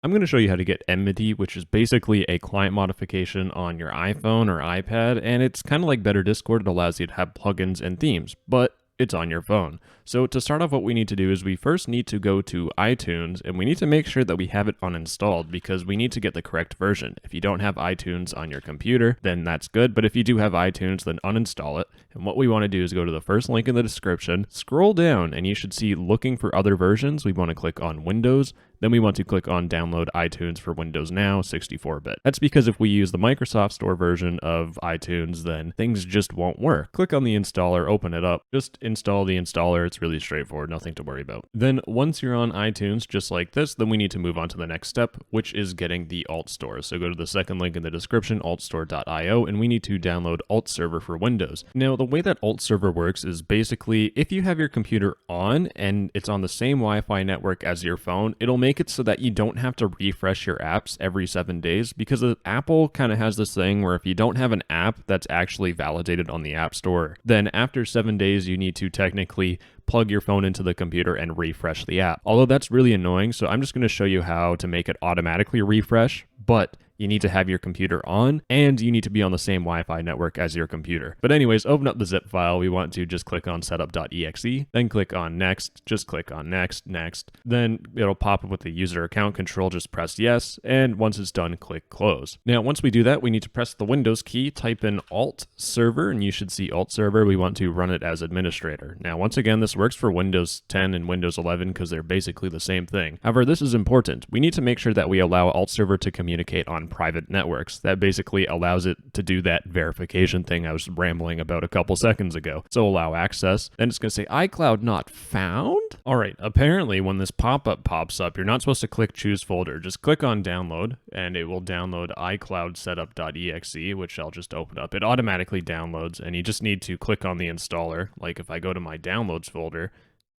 I'm going to show you how to get Enmity, which is basically a client modification on your iPhone or iPad, and it's kind of like Better Discord. It allows you to have plugins and themes, but it's on your phone. So to start off, what we need to do is we first need to go to iTunes, and we need to make sure that we have it uninstalled because we need to get the correct version. If you don't have iTunes on your computer, then that's good, but if you do have iTunes, then uninstall it. And what we want to do is go to the first link in the description, scroll down, and you should see looking for other versions. We want to click on Windows. Then we want to click on download iTunes for Windows Now 64-bit. That's because if we use the Microsoft Store version of iTunes, then things just won't work. Click on the installer, open it up, just install the installer. It's really straightforward, nothing to worry about. Then once you're on iTunes, just like this, then we need to move on to the next step, which is getting the AltStore. So go to the second link in the description, altstore.io, and we need to download AltServer for Windows. Now, the way that AltServer works is basically if you have your computer on and it's on the same Wi-Fi network as your phone, it'll make it so that you don't have to refresh your apps every 7 days, because Apple kind of has this thing where if you don't have an app that's actually validated on the App Store, then after 7 days you need to technically plug your phone into the computer and refresh the app. Although that's really annoying, so I'm just going to show you how to make it automatically refresh, but you need to have your computer on and you need to be on the same Wi-Fi network as your computer. But anyways, open up the zip file. We want to just click on setup.exe, then click on next, just click on next, next. Then it'll pop up with the user account control, just press yes. And once it's done, click close. Now, once we do that, we need to press the Windows key, type in AltServer, and you should see AltServer. We want to run it as administrator. Now, once again, this works for Windows 10 and Windows 11 because they're basically the same thing. However, this is important. We need to make sure that we allow AltServer to communicate on private networks. That basically allows it to do that verification thing I was rambling about a couple seconds ago. So allow access. Then it's going to say iCloud not found. All right, apparently when this pop-up pops up, you're not supposed to click choose folder. Just click on download and it will download iCloud setup.exe, which I'll just open up. It automatically downloads and you just need to click on the installer. Like if I go to my downloads folder,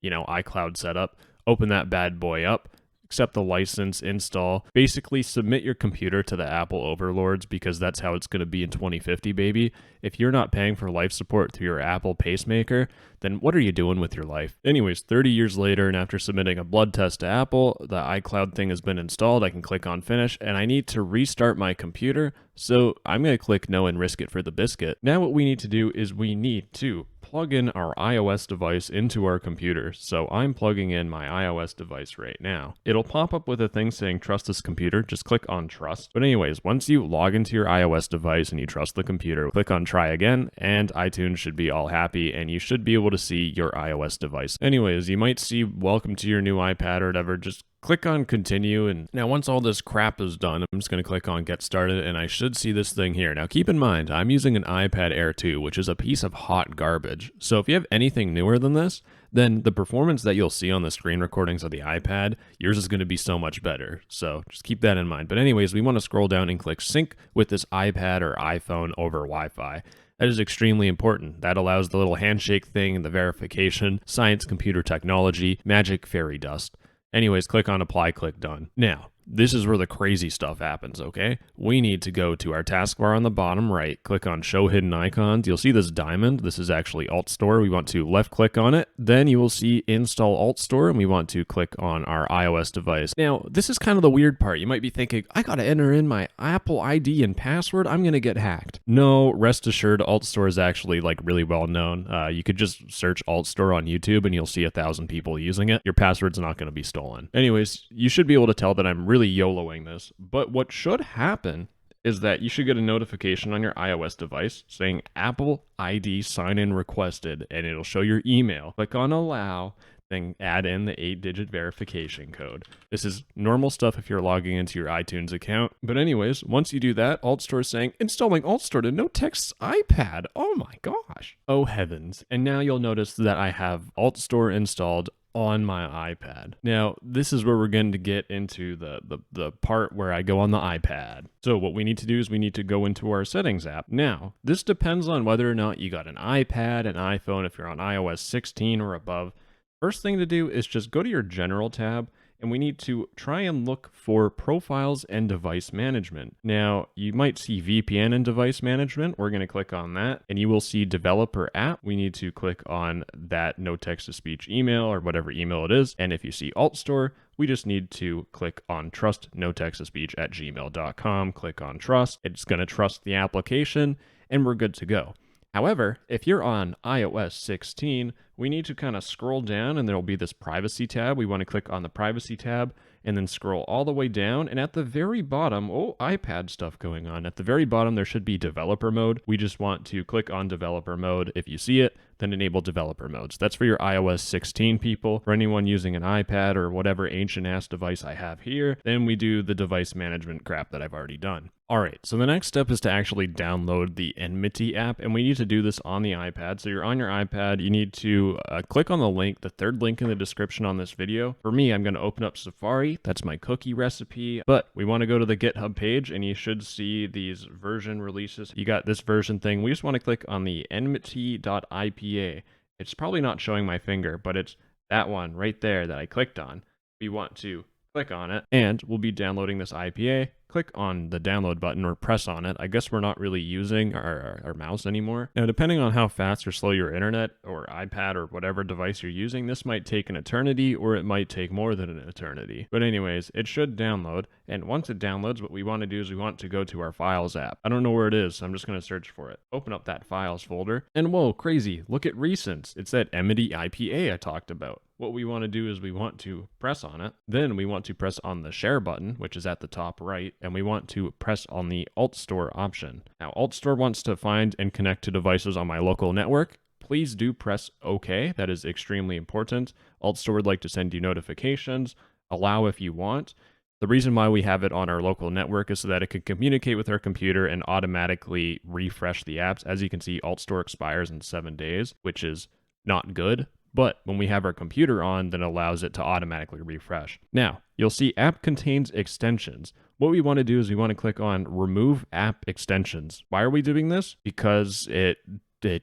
iCloud setup, open that bad boy up, accept the license, install, basically submit your computer to the Apple overlords because that's how it's going to be in 2050, baby. If you're not paying for life support through your Apple pacemaker, then what are you doing with your life? Anyways, 30 years later, and after submitting a blood test to Apple, the iCloud thing has been installed. I can click on finish, and I need to restart my computer, so I'm going to click no and risk it for the biscuit. Now what we need to do is we need to plug in our iOS device into our computer. So I'm plugging in my iOS device right now. It'll pop up with a thing saying trust this computer. Just click on trust. But anyways, once you log into your iOS device and you trust the computer, click on try again and iTunes should be all happy and you should be able to see your iOS device. Anyways, you might see welcome to your new iPad or whatever. Just click on continue, and now once all this crap is done, I'm just going to click on get started, and I should see this thing here. Now keep in mind, I'm using an iPad Air 2, which is a piece of hot garbage. So if you have anything newer than this, then the performance that you'll see on the screen recordings of the iPad, yours is going to be so much better. So just keep that in mind. But anyways, we want to scroll down and click sync with this iPad or iPhone over Wi-Fi. That is extremely important. That allows the little handshake thing, the verification, science, computer technology, magic, fairy dust. Anyways, click on apply, click done. Now, this is where the crazy stuff happens, okay? We need to go to our taskbar on the bottom right, click on show hidden icons. You'll see this diamond. This is actually AltStore. We want to left click on it. Then you will see install AltStore and we want to click on our iOS device. Now, this is kind of the weird part. You might be thinking, I gotta enter in my Apple ID and password. I'm gonna get hacked. No, rest assured, AltStore is actually really well known. You could just search AltStore on YouTube and you'll see 1,000 people using it. Your password's not gonna be stolen. Anyways, you should be able to tell that I'm really YOLOing this, but what should happen is that you should get a notification on your iOS device saying Apple ID sign-in requested, and it'll show your email. Click on allow, then add in the 8-digit verification code. This is normal stuff if you're logging into your iTunes account. But anyways, once you do that, AltStore is saying installing AltStore to no text iPad. Oh my gosh. Oh heavens. And now you'll notice that I have AltStore installed on my iPad. Now, this is where we're going to get into the part where I go on the iPad. So what we need to do is we need to go into our settings app. Now, this depends on whether or not you got an iPad, an iPhone, if you're on iOS 16 or above. First thing to do is just go to your general tab. and we need to try and look for profiles and device management. Now, you might see VPN and device management. We're going to click on that, and you will see developer app. We need to click on that no text to speech email or whatever email it is. And if you see AltStore, we just need to click on trust no text to speech at gmail.com. Click on trust. It's going to trust the application, and we're good to go. However, if you're on iOS 16, we need to kind of scroll down and there'll be this privacy tab. We want to click on the privacy tab and then scroll all the way down. And at the very bottom, iPad stuff going on. At the very bottom, there should be developer mode. We just want to click on developer mode. If you see it, then enable developer modes. That's for your iOS 16 people. For anyone using an iPad or whatever ancient ass device I have here, then we do the device management crap that I've already done. All right, so the next step is to actually download the Enmity app, and we need to do this on the iPad. So you're on your iPad, you need to click on the link, the third link in the description on this video. For me, I'm going to open up Safari. That's my cookie recipe, but we want to go to the GitHub page, and you should see these version releases. You got this version thing. We just want to click on the enmity.ipa. It's probably not showing my finger, but it's that one right there that I clicked on. We want to click on it, and we'll be downloading this IPA. Click on the download button or press on it. I guess we're not really using our mouse anymore. Now, depending on how fast or slow your internet or iPad or whatever device you're using, this might take an eternity or it might take more than an eternity. But anyways, it should download. And once it downloads, what we want to do is we want to go to our Files app. I don't know where it is, so I'm just going to search for it. Open up that Files folder. And whoa, crazy. Look at recents. It's that Enmity IPA I talked about. What we want to do is we want to press on it. Then we want to press on the share button, which is at the top right, and we want to press on the AltStore option. Now, AltStore wants to find and connect to devices on my local network. Please do press OK. That is extremely important. AltStore would like to send you notifications. Allow if you want. The reason why we have it on our local network is so that it can communicate with our computer and automatically refresh the apps. As you can see, AltStore expires in 7 days, which is not good. But when we have our computer on, then it allows it to automatically refresh. Now, you'll see app contains extensions. What we want to do is we want to click on remove app extensions. Why are we doing this? Because it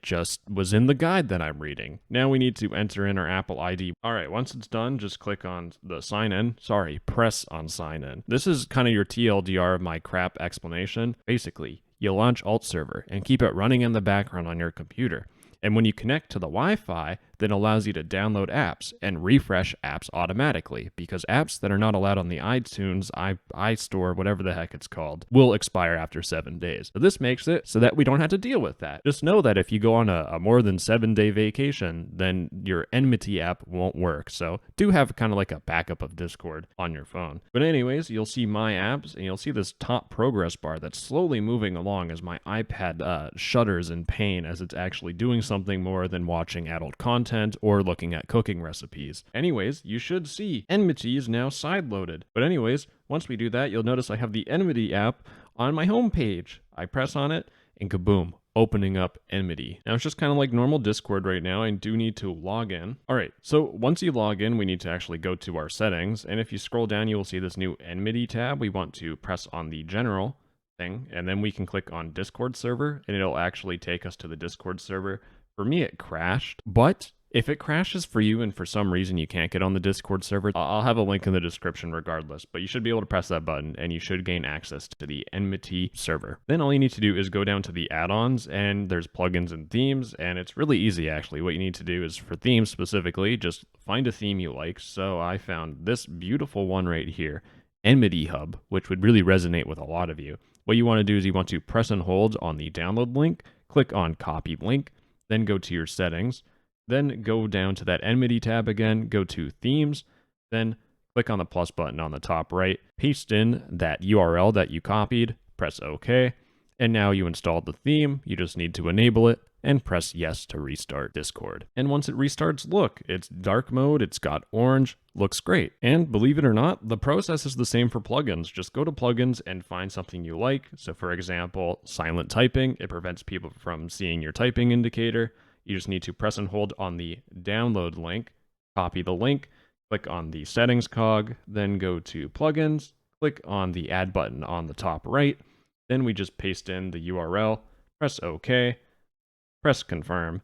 just was in the guide that I'm reading. Now we need to enter in our Apple ID. All right, once it's done, just click on the press on sign in. This is kind of your TLDR of my crap explanation. Basically, you launch AltServer and keep it running in the background on your computer. And when you connect to the Wi-Fi, then it allows you to download apps and refresh apps automatically, because apps that are not allowed on the iTunes, iStore, whatever the heck it's called, will expire after 7 days. So this makes it so that we don't have to deal with that. Just know that if you go on a more than 7-day vacation, then your Enmity app won't work. So do have kind of like a backup of Discord on your phone. But anyways, you'll see my apps, and you'll see this top progress bar that's slowly moving along as my iPad shudders in pain as it's actually doing something more than watching adult content or looking at cooking recipes. Anyways, you should see Enmity is now sideloaded. But anyways, once we do that, you'll notice I have the Enmity app on my home page. I press on it and kaboom, opening up Enmity. Now it's just kind of like normal Discord right now. I do need to log in. All right, so once you log in, we need to actually go to our settings. And if you scroll down, you will see this new Enmity tab. We want to press on the general thing, and then we can click on Discord server, and it'll actually take us to the Discord server. For me, it crashed, but if it crashes for you and for some reason you can't get on the Discord server, I'll have a link in the description regardless, but you should be able to press that button and you should gain access to the Enmity server. Then all you need to do is go down to the add-ons, and there's plugins and themes, and it's really easy actually. What you need to do is, for themes specifically, just find a theme you like. So I found this beautiful one right here, Enmity Hub, which would really resonate with a lot of you. What you want to do is you want to press and hold on the download link, click on copy link, then go to your settings, then go down to that Enmity tab again, go to themes, then click on the plus button on the top right, paste in that URL that you copied, press OK, and now you installed the theme. You just need to enable it and press yes to restart Discord. And once it restarts, look, it's dark mode, it's got orange, looks great. And believe it or not, the process is the same for plugins. Just go to plugins and find something you like. So for example, silent typing, it prevents people from seeing your typing indicator. You just need to press and hold on the download link, copy the link, click on the settings cog, then go to plugins, click on the add button on the top right. Then we just paste in the URL, press OK, press confirm,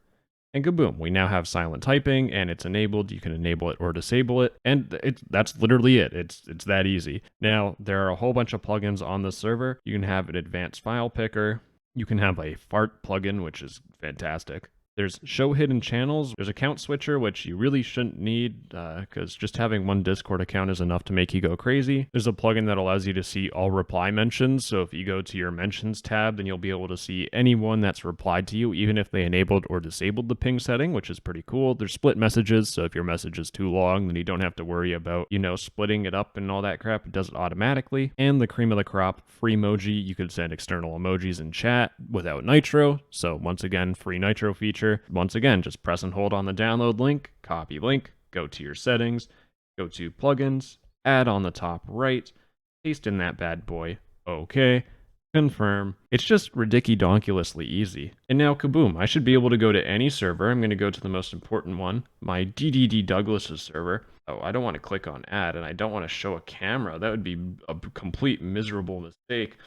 And kaboom, we now have silent typing and it's enabled. You can enable it or disable it. And that's literally it. It's that easy. Now, there are a whole bunch of plugins on the server. You can have an advanced file picker. You can have a fart plugin, which is fantastic. There's show hidden channels. There's account switcher, which you really shouldn't need because just having one Discord account is enough to make you go crazy. There's a plugin that allows you to see all reply mentions. So if you go to your mentions tab, then you'll be able to see anyone that's replied to you, even if they enabled or disabled the ping setting, which is pretty cool. There's split messages. So if your message is too long, then you don't have to worry about, splitting it up and all that crap. It does it automatically. And the cream of the crop, free emoji. You could send external emojis in chat without Nitro. So once again, free Nitro feature. Once again, just press and hold on the download link, copy link, go to your settings, go to plugins, add on the top right, paste in that bad boy, okay, confirm. It's just ridiculously easy. And now kaboom, I should be able to go to any server. I'm going to go to the most important one, my DDD Douglas's server. Oh, I don't want to click on add and I don't want to show a camera. That would be a complete miserable mistake.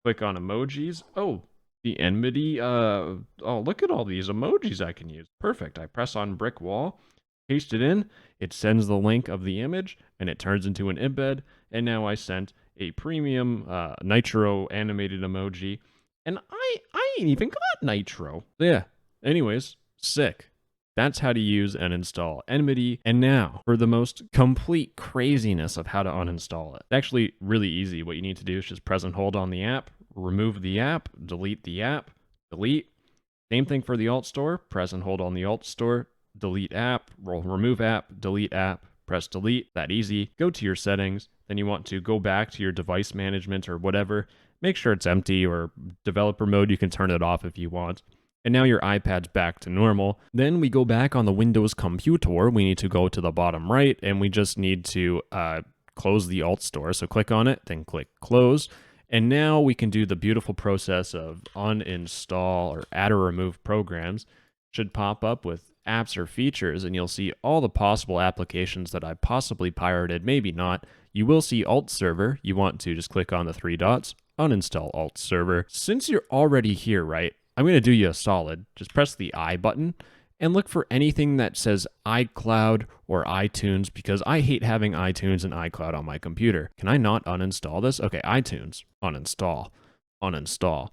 Click on emojis. Oh, the Enmity, oh, look at all these emojis I can use. Perfect. I press on brick wall, paste it in, it sends the link of the image, and it turns into an embed, and now I sent a premium Nitro animated emoji, and I ain't even got Nitro. Yeah, anyways, sick. That's how to use and install Enmity. And now for the most complete craziness of how to uninstall it. It's actually really easy. What you need to do is just press and hold on the app, remove the app, delete the app, delete. Same thing for the AltStore. Press and hold on the AltStore, delete app, remove app, delete app, press delete. That easy. Go to your settings. Then you want to go back to your device management or whatever. Make sure it's empty, or developer mode. You can turn it off if you want. And now your iPad's back to normal. Then we go back on the Windows computer. We need to go to the bottom right, and we just need to close the AltStore. So click on it, then click close. And now we can do the beautiful process of uninstall or add or remove programs. Should pop up with apps or features, and you'll see all the possible applications that I possibly pirated, maybe not. You will see AltServer. You want to just click on the three dots, uninstall AltServer. Since you're already here, right? I'm going to do you a solid. Just press the I button and look for anything that says iCloud or iTunes, because I hate having iTunes and iCloud on my computer. Can I not uninstall this? Okay, iTunes, uninstall, uninstall.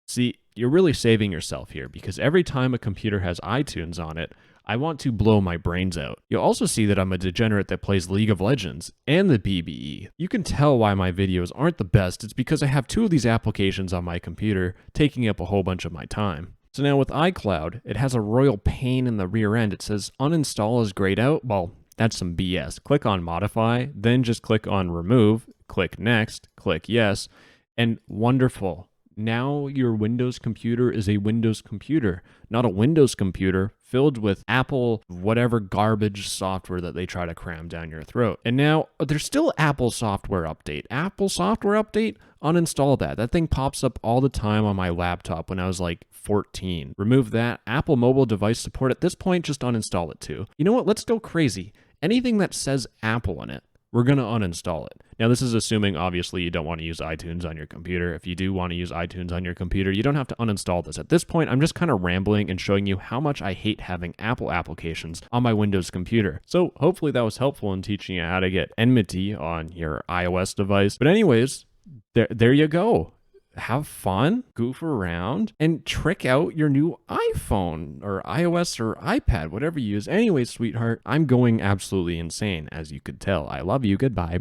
See, you're really saving yourself here, because every time a computer has iTunes on it, I want to blow my brains out. You'll also see that I'm a degenerate that plays League of Legends and the BBE. You can tell why my videos aren't the best. It's because I have two of these applications on my computer, taking up a whole bunch of my time. So now with iCloud, it has a royal pain in the rear end. It says uninstall is grayed out. Well, that's some BS. Click on modify, then just click on remove, click next, click yes, and wonderful. Now your Windows computer is a Windows computer, not a Windows computer filled with Apple whatever garbage software that they try to cram down your throat. And now there's still Apple software update. Apple software update? Uninstall that. That thing pops up all the time on my laptop when I was like 14. Remove that. Apple mobile device support at this point, just uninstall it too. You know what? Let's go crazy. Anything that says Apple in it, we're going to uninstall it. Now, this is assuming, obviously, you don't want to use iTunes on your computer. If you do want to use iTunes on your computer, you don't have to uninstall this. At this point, I'm just kind of rambling and showing you how much I hate having Apple applications on my Windows computer. So hopefully that was helpful in teaching you how to get Enmity on your iOS device. But anyways, there you go. Have fun, goof around, and trick out your new iPhone or iOS or iPad, whatever you use. Anyways, sweetheart, I'm going absolutely insane, as you could tell. I love you. Goodbye.